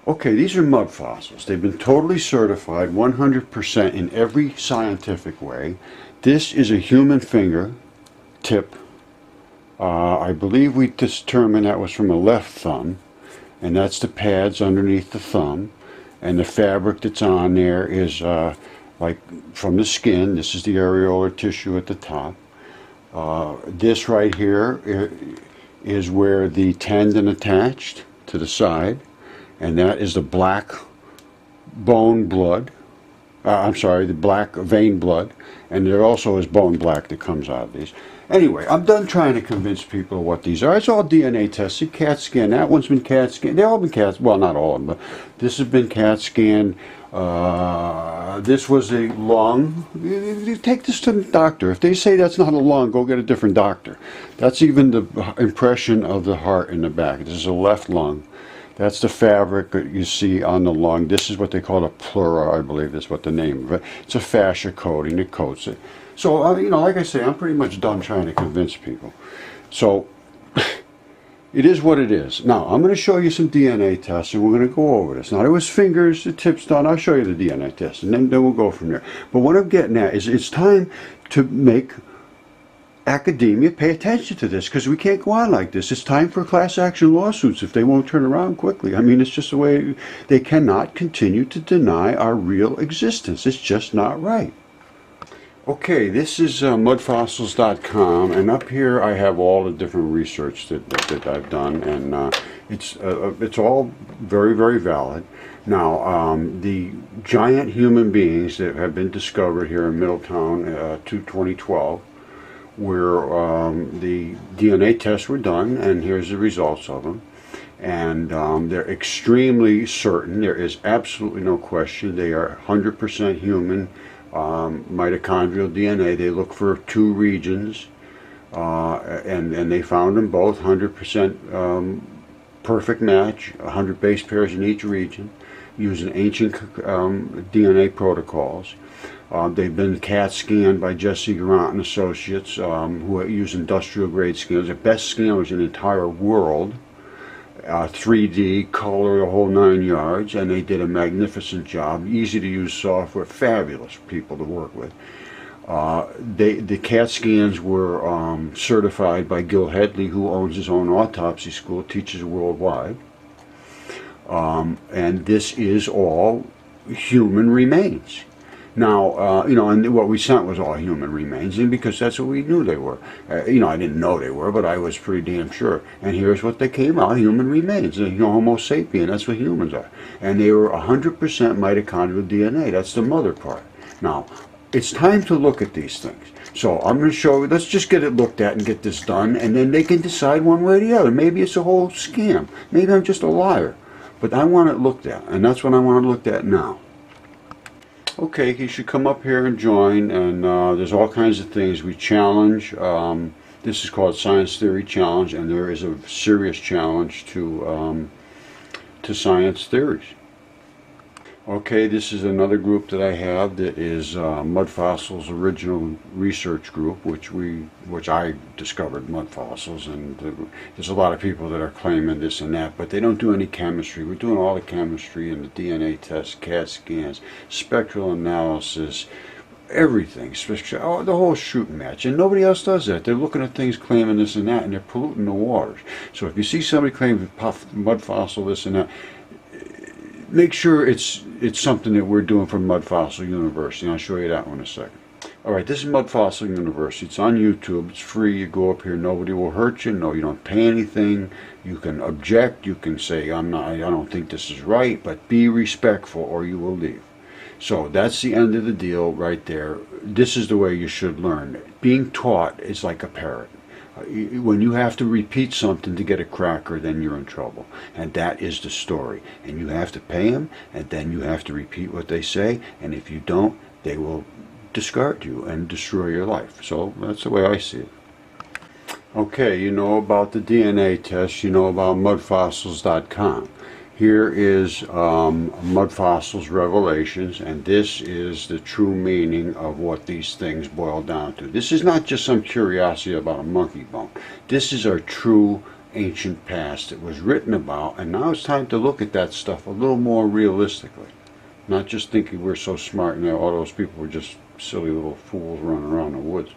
Okay, these are mud fossils. They've been totally certified 100% in every scientific way. This is a human finger tip. I believe we determined that was from a left thumb, and that's the pads underneath the thumb. And the fabric that's on there is like from the skin. This is the areolar tissue at the top. This right here is where the tendon attached to the side, and that is the black bone blood. I'm sorry, the black vein blood, and there also is bone black that comes out of these. Anyway, I'm done trying to convince people what these are. It's all DNA tested, CAT scan. That one's been CAT scanned. They've all been CAT, well, not all of them, but this has been CAT scanned. This was a lung. You take this to the doctor. If they say that's not a lung, go get a different doctor. That's even the impression of the heart in the back. This is a left lung. That's the fabric that you see on the lung. This is what they call a pleura, I believe that's what the name of it. It's a fascia coating that coats it. So, you know, like I say, I'm pretty much done trying to convince people. So, it is what it is. Now, I'm going to show you some DNA tests, and we're going to go over this. Now, there was fingers, the tips done. I'll show you the DNA test, and then we'll go from there. But what I'm getting at is it's time to make academia pay attention to this, because we can't go on like this. It's time for class action lawsuits if they won't turn around quickly. I mean, it's just the way they cannot continue to deny our real existence. It's just not right. Okay, this is mudfossils.com, and up here I have all the different research that I've done, and it's all very, very valid. Now, the giant human beings that have been discovered here in Middletown to 2012, where the DNA tests were done, and here's the results of them. And they're extremely certain. There is absolutely no question. They are 100% human mitochondrial DNA. They look for two regions, and they found them both 100% perfect match, 100 base pairs in each region, using ancient DNA protocols. They've been CAT scanned by Jesse Grant and Associates, who use industrial grade scanners, the best scanners in the entire world. 3D, color, the whole 9 yards, and they did a magnificent job. Easy to use software, fabulous people to work with. The CAT scans were certified by Gil Headley, who owns his own autopsy school, teaches worldwide. And this is all human remains. Now, you know, and what we sent was all human remains, and because that's what we knew they were. You know, I didn't know they were, but I was pretty damn sure. And here's what they came out, human remains. You know, Homo sapien, that's what humans are. And they were 100% mitochondrial DNA. That's the mother part. Now, it's time to look at these things. So I'm going to show you, let's just get it looked at and get this done, and then they can decide one way or the other. Maybe it's a whole scam. Maybe I'm just a liar. But I want it looked at, and that's what I want it looked at now. Okay, you should come up here and join, and there's all kinds of things we challenge. This is called Science Theory Challenge, and there is a serious challenge to science theories. Okay, this is another group that I have that is Mud Fossils Original Research Group, which I discovered mud fossils, and there's a lot of people that are claiming this and that, but they don't do any chemistry. We're doing all the chemistry and the DNA tests, CAT scans, spectral analysis, everything, the whole shooting match, and nobody else does that. They're looking at things claiming this and that, and they're polluting the waters. So if you see somebody claiming mud fossil this and that, make sure it's something that we're doing from Mud Fossil University. I'll show you that one in a second. Alright, this is Mud Fossil University. It's on YouTube. It's free. You go up here. Nobody will hurt you. No, you don't pay anything. You can object. You can say, I don't think this is right, but be respectful or you will leave. So that's the end of the deal right there. This is the way you should learn. Being taught is like a parrot. When you have to repeat something to get a cracker, then you're in trouble. And that is the story. And you have to pay them, and then you have to repeat what they say. And if you don't, they will discard you and destroy your life. So that's the way I see it. Okay, you know about the DNA test. You know about mudfossils.com. Here is Mud Fossils Revelations, and this is the true meaning of what these things boil down to. This is not just some curiosity about a monkey bone. This is our true ancient past. It was written about, and now it's time to look at that stuff a little more realistically. Not just thinking we're so smart and that all those people were just silly little fools running around the woods.